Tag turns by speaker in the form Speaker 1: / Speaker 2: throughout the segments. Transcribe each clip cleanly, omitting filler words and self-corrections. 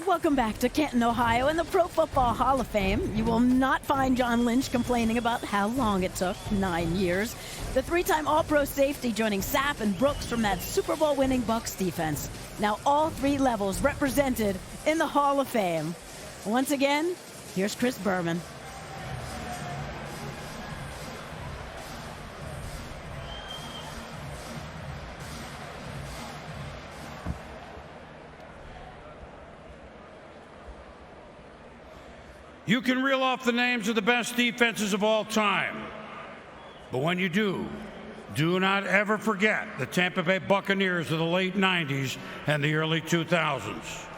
Speaker 1: Welcome back to Canton, Ohio, and the Pro Football Hall of Fame. You will not find John Lynch complaining about how long it took, 9 years. The three-time All-Pro safety joining Sapp and Brooks from that Super Bowl-winning Bucs defense. Now all three levels represented in the Hall of Fame. Once again, here's Chris Berman.
Speaker 2: You can reel off the names of the best defenses of all time. But when you do not ever forget the Tampa Bay Buccaneers of the late 90s and the early 2000s.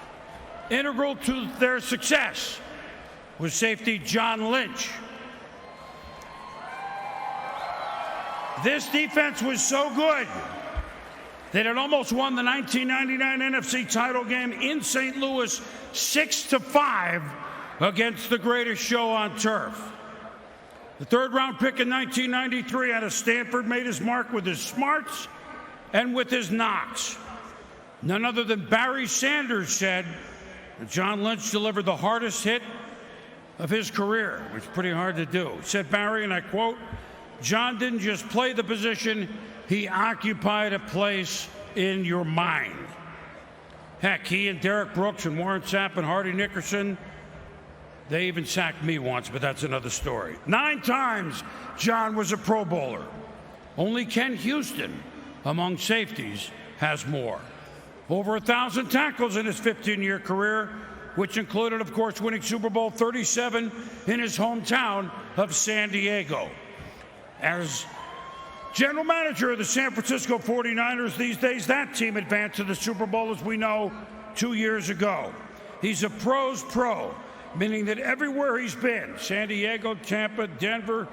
Speaker 2: Integral to their success was safety John Lynch. This defense was so good that it almost won the 1999 NFC title game in St. Louis 6-5 against the greatest show on turf. The third-round pick in 1993 out of Stanford made his mark with his smarts and with his knocks. None other than Barry Sanders said that John Lynch delivered the hardest hit of his career, which is pretty hard to do. Said Barry, and I quote, "John didn't just play the position, he occupied a place in your mind." Heck, he and Derek Brooks and Warren Sapp and Hardy Nickerson, they even sacked me once, but that's another story. 9 times John was a Pro Bowler. Only Ken Houston, among safeties, has more. Over 1,000 tackles in his 15-year career, which included, of course, winning Super Bowl 37 in his hometown of San Diego. As general manager of the San Francisco 49ers these days, that team advanced to the Super Bowl, as we know, 2 years ago. He's a pro's pro, meaning that everywhere he's been, San Diego, Tampa, Denver,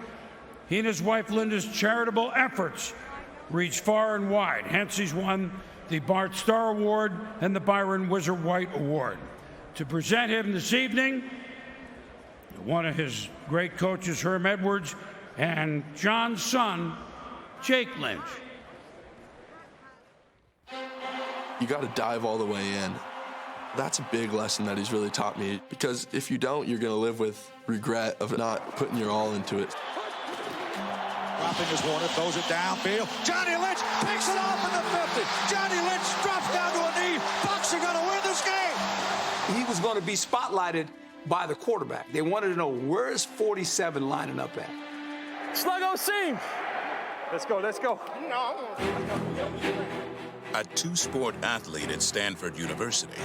Speaker 2: he and his wife Linda's charitable efforts reach far and wide. Hence, he's won the Bart Starr Award and the Byron Whizzer White Award. To present him this evening, one of his great coaches, Herm Edwards, and John's son, Jake Lynch.
Speaker 3: You got to dive all the way in. That's a big lesson that he's really taught me, because if you don't, you're going to live with regret of not putting your all into it.
Speaker 4: Dropping his Warner, throws it downfield. Johnny Lynch picks it off in the 50. Johnny Lynch drops down to a knee. Bucs are going to win this game.
Speaker 5: He was going to be spotlighted by the quarterback. They wanted to know, where's 47 lining up at?
Speaker 6: Sluggo seam. Let's go, let's go. No.
Speaker 7: A two-sport athlete at Stanford University,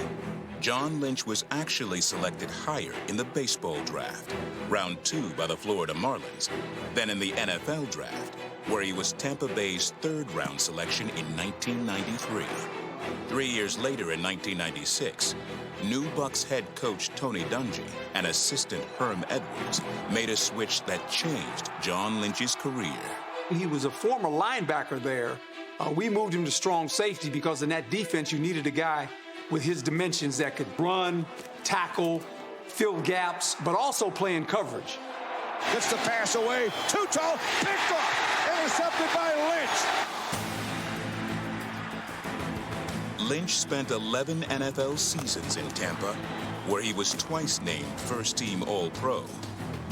Speaker 7: John Lynch was actually selected higher in the baseball draft, round 2 by the Florida Marlins, than in the NFL draft, where he was Tampa Bay's third-round selection in 1993. 3 years later in 1996, new Bucs head coach Tony Dungy and assistant Herm Edwards made a switch that changed John Lynch's career.
Speaker 5: He was a former linebacker there. We moved him to strong safety because in that defense, you needed a guy with his dimensions that could run, tackle, fill gaps, but also play in coverage.
Speaker 4: Gets the pass away. Too tall. Picked off. Intercepted by Lynch.
Speaker 7: Lynch spent 11 NFL seasons in Tampa, where he was twice named first-team All-Pro.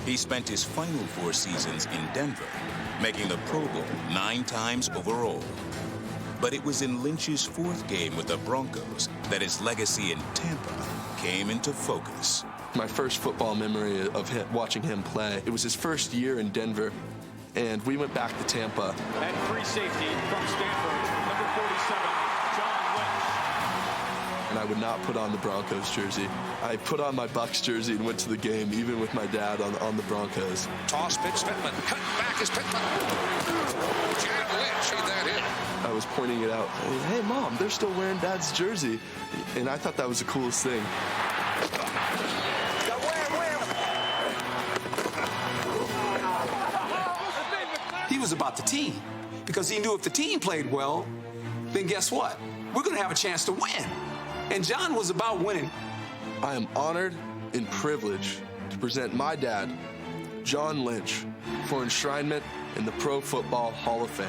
Speaker 7: He spent his final 4 seasons in Denver, making the Pro Bowl 9 times overall. But it was in Lynch's 4th game with the Broncos that his legacy in Tampa came into focus.
Speaker 3: My first football memory of watching him play, it was his first year in Denver, and we went back to Tampa.
Speaker 6: And free safety from Stanford, number 47, John Lynch.
Speaker 3: And I would not put on the Broncos jersey. I put on my Bucs jersey and went to the game, even with my dad on the Broncos.
Speaker 4: Toss pitch, Pittman. Cut back is Pittman. John Lynch made that hit.
Speaker 3: I was pointing it out. Hey, Mom, they're still wearing Dad's jersey. And I thought that was the coolest thing.
Speaker 5: He was about the team because he knew if the team played well, then guess what? We're going to have a chance to win. And John was about winning.
Speaker 3: I am honored and privileged to present my dad, John Lynch, for enshrinement in the Pro Football Hall of Fame.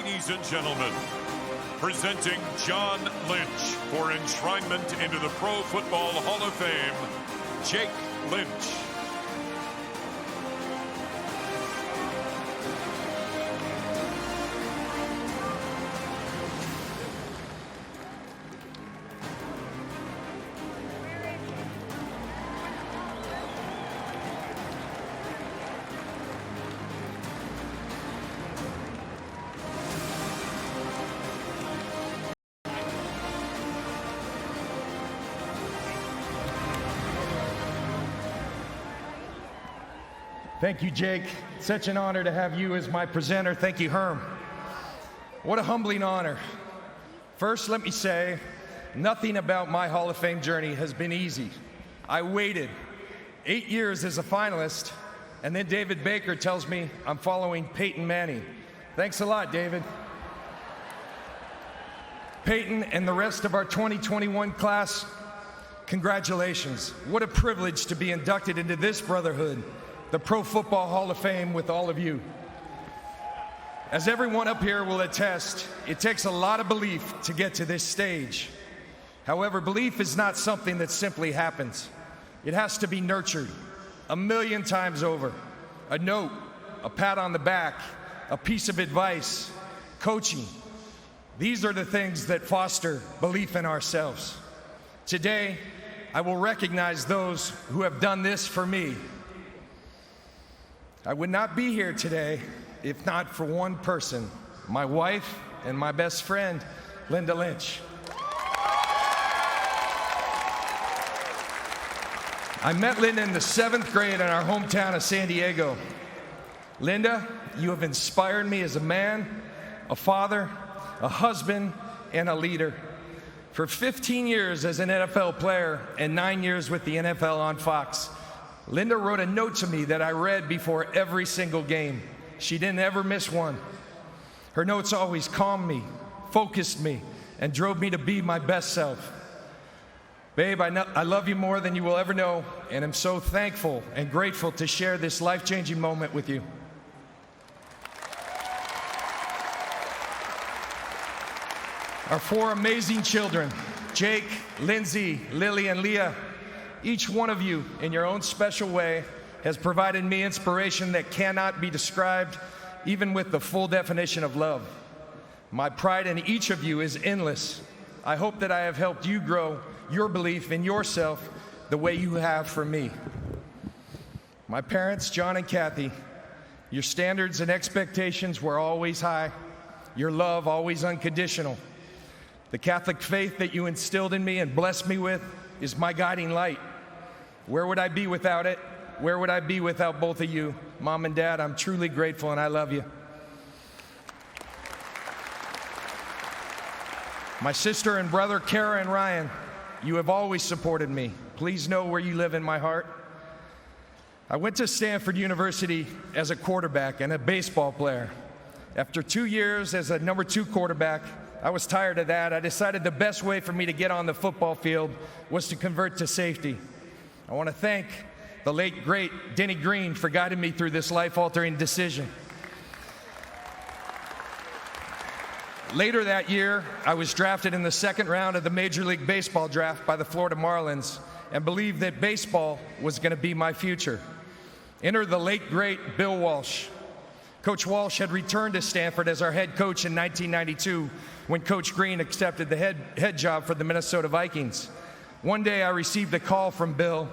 Speaker 8: Ladies and gentlemen, presenting John Lynch for enshrinement into the Pro Football Hall of Fame, Jake Lynch.
Speaker 9: Thank you, Jake. Such an honor to have you as my presenter. Thank you, Herm. What a humbling honor. First, let me say, nothing about my Hall of Fame journey has been easy. I waited 8 years as a finalist, and then David Baker tells me I'm following Peyton Manning. Thanks a lot, David. Peyton and the rest of our 2021 class, congratulations. What a privilege to be inducted into this brotherhood, the Pro Football Hall of Fame, with all of you. As everyone up here will attest, it takes a lot of belief to get to this stage. However, belief is not something that simply happens. It has to be nurtured 1,000,000 times over. A note, a pat on the back, a piece of advice, coaching. These are the things that foster belief in ourselves. Today, I will recognize those who have done this for me. I would not be here today if not for one person, my wife and my best friend, Linda Lynch. I met Linda in the 7th grade in our hometown of San Diego. Linda, you have inspired me as a man, a father, a husband, and a leader. For 15 years as an NFL player and 9 years with the NFL on Fox, Linda wrote a note to me that I read before every single game. She didn't ever miss one. Her notes always calmed me, focused me, and drove me to be my best self. Babe, I love you more than you will ever know, and I'm so thankful and grateful to share this life-changing moment with you. Our 4 amazing children, Jake, Lindsay, Lily, and Leah, each one of you, in your own special way, has provided me inspiration that cannot be described, even with the full definition of love. My pride in each of you is endless. I hope that I have helped you grow your belief in yourself the way you have for me. My parents, John and Kathy, your standards and expectations were always high, your love always unconditional. The Catholic faith that you instilled in me and blessed me with is my guiding light. Where would I be without it? Where would I be without both of you? Mom and Dad, I'm truly grateful and I love you. My sister and brother, Kara and Ryan, you have always supported me. Please know where you live in my heart. I went to Stanford University as a quarterback and a baseball player. After 2 years as a number 2 quarterback, I was tired of that. I decided the best way for me to get on the football field was to convert to safety. I want to thank the late, great Denny Green for guiding me through this life-altering decision. Later that year, I was drafted in the 2nd round of the Major League Baseball draft by the Florida Marlins and believed that baseball was going to be my future. Enter the late, great Bill Walsh. Coach Walsh had returned to Stanford as our head coach in 1992 when Coach Green accepted the head job for the Minnesota Vikings. One day I received a call from Bill.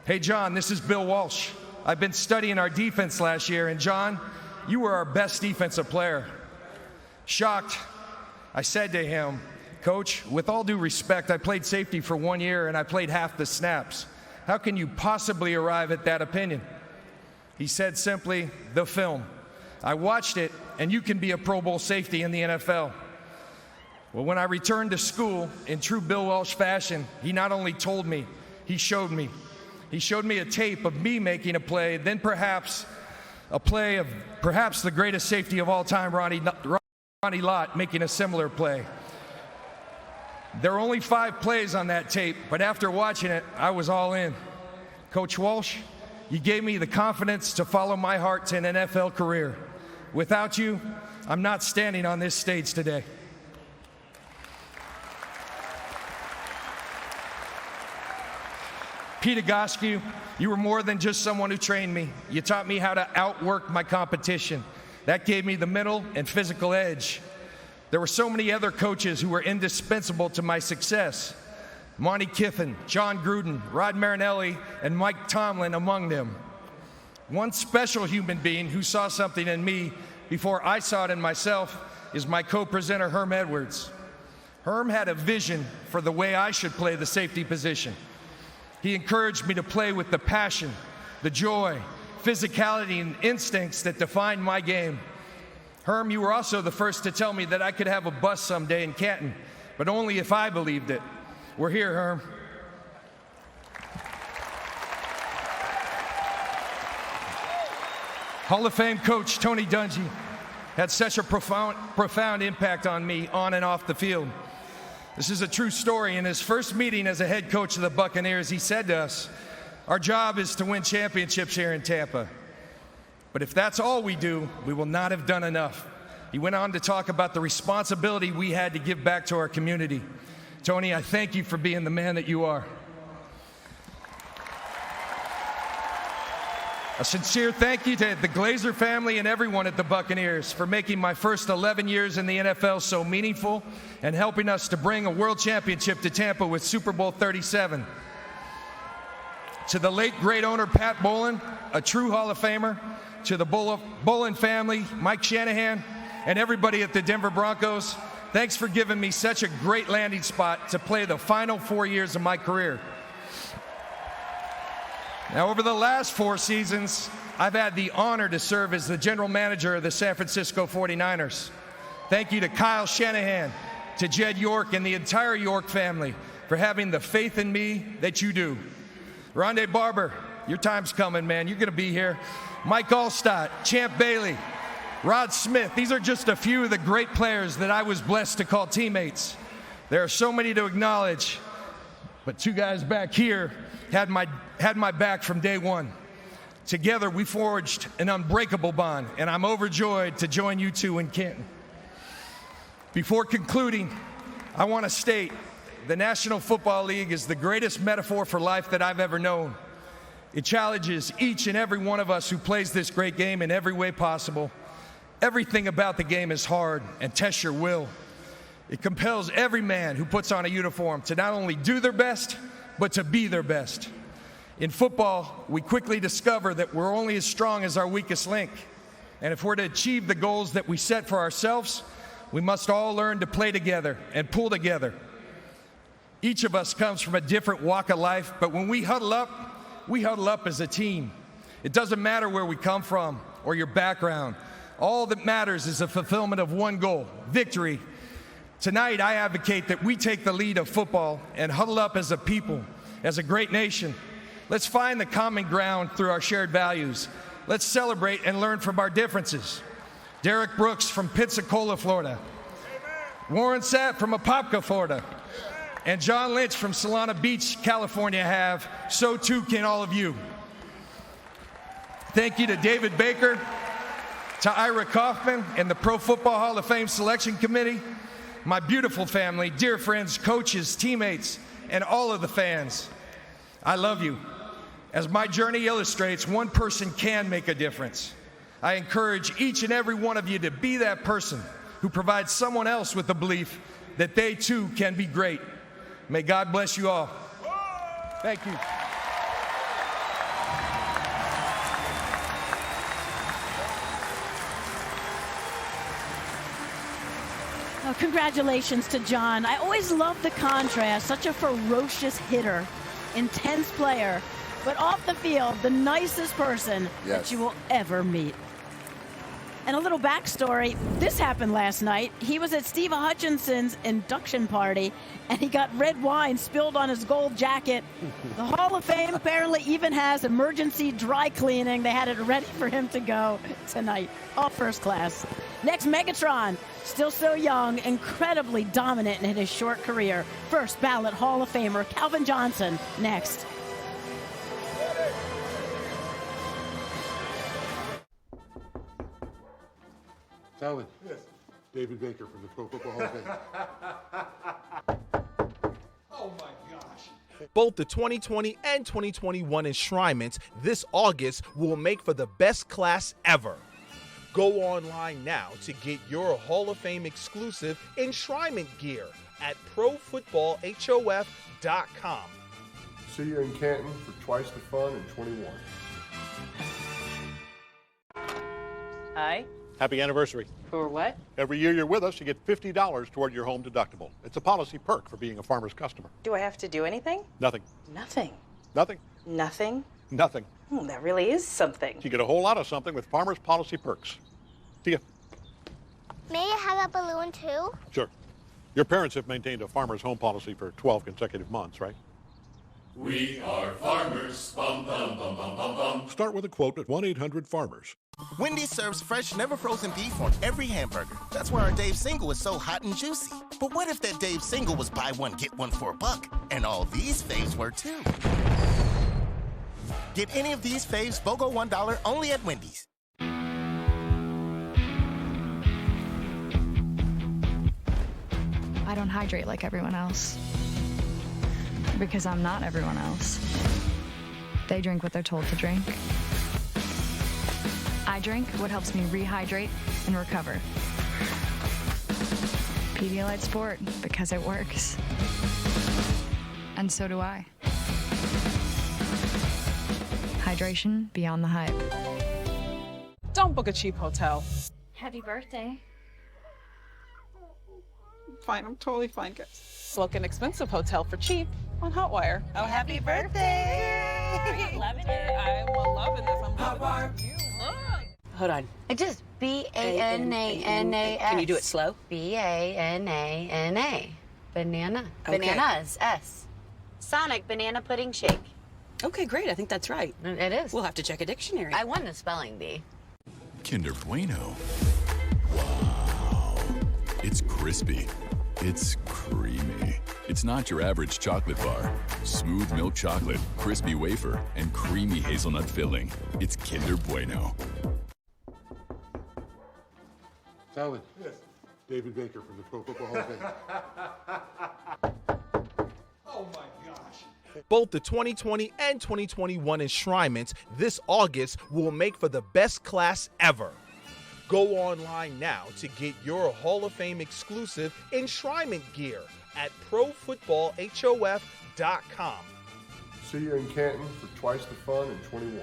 Speaker 9: Hey, John, this is Bill Walsh. I've been studying our defense last year, and John, you were our best defensive player. Shocked, I said to him, Coach, with all due respect, I played safety for 1 year and I played half the snaps. How can you possibly arrive at that opinion? He said simply, the film. I watched it, and you can be a Pro Bowl safety in the NFL. Well, when I returned to school, in true Bill Walsh fashion, he not only told me, he showed me. He showed me a tape of me making a play, then perhaps a play of perhaps the greatest safety of all time, Ronnie Lott, making a similar play. There were only 5 plays on that tape, but after watching it, I was all in. Coach Walsh, you gave me the confidence to follow my heart to an NFL career. Without you, I'm not standing on this stage today. Pete Agoscu, you were more than just someone who trained me. You taught me how to outwork my competition. That gave me the mental and physical edge. There were so many other coaches who were indispensable to my success. Monty Kiffin, John Gruden, Rod Marinelli, and Mike Tomlin among them. One special human being who saw something in me before I saw it in myself is my co-presenter, Herm Edwards. Herm had a vision for the way I should play the safety position. He encouraged me to play with the passion, the joy, physicality, and instincts that defined my game. Herm, you were also the first to tell me that I could have a bust someday in Canton, but only if I believed it. We're here, Herm. Hall of Fame coach Tony Dungy had such a profound impact on me on and off the field. This is a true story. In his first meeting as a head coach of the Buccaneers, he said to us, "Our job is to win championships here in Tampa. But if that's all we do, we will not have done enough." He went on to talk about the responsibility we had to give back to our community. Tony, I thank you for being the man that you are. A sincere thank you to the Glazer family and everyone at the Buccaneers for making my first 11 years in the NFL so meaningful and helping us to bring a world championship to Tampa with Super Bowl 37. To the late great owner Pat Bowlen, a true Hall of Famer, to the Bowlen family, Mike Shanahan, and everybody at the Denver Broncos, thanks for giving me such a great landing spot to play the final 4 years of my career. Now, over the last 4 seasons, I've had the honor to serve as the general manager of the San Francisco 49ers. Thank you to Kyle Shanahan, to Jed York, and the entire York family for having the faith in me that you do. Rondé Barber, your time's coming, man. You're going to be here. Mike Allstott, Champ Bailey, Rod Smith. These are just a few of the great players that I was blessed to call teammates. There are so many to acknowledge, but 2 guys back here had my back from day one. Together, we forged an unbreakable bond, and I'm overjoyed to join you 2 in Canton. Before concluding, I want to state the National Football League is the greatest metaphor for life that I've ever known. It challenges each and every one of us who plays this great game in every way possible. Everything about the game is hard and tests your will. It compels every man who puts on a uniform to not only do their best, but to be their best. In football, we quickly discover that we're only as strong as our weakest link. And if we're to achieve the goals that we set for ourselves, we must all learn to play together and pull together. Each of us comes from a different walk of life, but when we huddle up as a team. It doesn't matter where we come from or your background. All that matters is the fulfillment of one goal, victory. Tonight, I advocate that we take the lead of football and huddle up as a people, as a great nation. Let's find the common ground through our shared values. Let's celebrate and learn from our differences. Derek Brooks from Pensacola, Florida. Warren Sapp from Apopka, Florida. And John Lynch from Solana Beach, California have. So too can all of you. Thank you to David Baker, to Ira Kaufman, and the Pro Football Hall of Fame Selection Committee, my beautiful family, dear friends, coaches, teammates, and all of the fans. I love you. As my journey illustrates, one person can make a difference. I encourage each and every one of you to be that person who provides someone else with the belief that they too can be great. May God bless you all. Thank you.
Speaker 1: Oh, congratulations to John. I always love the contrast. Such a ferocious hitter, intense player, but off the field, the nicest person that you will ever meet. And a little backstory, this happened last night. He was at Steve Hutchinson's induction party, and he got red wine spilled on his gold jacket. The Hall of Fame apparently even has emergency dry cleaning. They had it ready for him to go tonight. All first class. Next, Megatron, still so young, incredibly dominant in his short career. First ballot Hall of Famer Calvin Johnson, next.
Speaker 10: Salad. Yes. David Baker from the Pro Football Hall of Fame.
Speaker 4: Oh my gosh.
Speaker 11: Both the 2020 and 2021 enshrinements this August will make for the best class ever. Go online now to get your Hall of Fame exclusive enshrinement gear at profootballhof.com.
Speaker 10: See you in Canton for twice the fun in 21.
Speaker 12: Hi.
Speaker 13: Happy anniversary.
Speaker 12: For what?
Speaker 13: Every year you're with us, you get $50 toward your home deductible. It's a policy perk for being a Farmer's customer.
Speaker 12: Do I have to do anything?
Speaker 13: Nothing.
Speaker 12: Nothing.
Speaker 13: Nothing.
Speaker 12: Nothing?
Speaker 13: Nothing.
Speaker 12: That really is something.
Speaker 13: You get a whole lot of something with Farmer's policy perks. See ya.
Speaker 14: May I have a balloon too?
Speaker 13: Sure. Your parents have maintained a Farmer's home policy for 12 consecutive months, right?
Speaker 8: We are farmers. Bum, bum, bum, bum, bum, bum.
Speaker 13: Start with a quote at 1-800-FARMERS.
Speaker 15: Wendy's serves fresh, never frozen beef on every hamburger. That's why our Dave Single is so hot and juicy. But what if that Dave Single was buy one, get one for $1? And all these faves were too. Get any of these faves BOGO $1 only at Wendy's.
Speaker 16: I don't hydrate like everyone else. Because I'm not everyone else. They drink what they're told to drink. I drink what helps me rehydrate and recover. Pedialyte Sport, because it works. And so do I. Hydration beyond the hype.
Speaker 17: Don't book a cheap hotel.
Speaker 16: Happy birthday.
Speaker 17: Fine, I'm totally fine, guys. Book an expensive hotel for cheap on Hotwire.
Speaker 12: Oh, happy birthday!
Speaker 17: Loving it. I'm loving this. I'm Hotwire. You look.
Speaker 12: Hold on.
Speaker 18: It just B-A-N-A-N-A-S.
Speaker 12: Can you do it slow?
Speaker 18: B-A-N-A-N-A. Banana.
Speaker 12: Okay.
Speaker 18: Bananas. S. Sonic banana pudding shake.
Speaker 12: Okay, great. I think that's right.
Speaker 18: It is.
Speaker 12: We'll have to check a dictionary.
Speaker 18: I won the spelling bee.
Speaker 8: Kinder Bueno. Wow. It's crispy. It's creamy. It's not your average chocolate bar. Smooth milk chocolate, crispy wafer, and creamy hazelnut filling. It's Kinder Bueno.
Speaker 10: Salad. Yes. David Baker from the Pro Football Hall of Fame.
Speaker 4: Oh my gosh.
Speaker 11: Both the 2020 and 2021 enshrinements this August will make for the best class ever. Go online now to get your Hall of Fame exclusive enshrinement gear at profootballhof.com.
Speaker 10: See you in Canton for twice the fun in 21.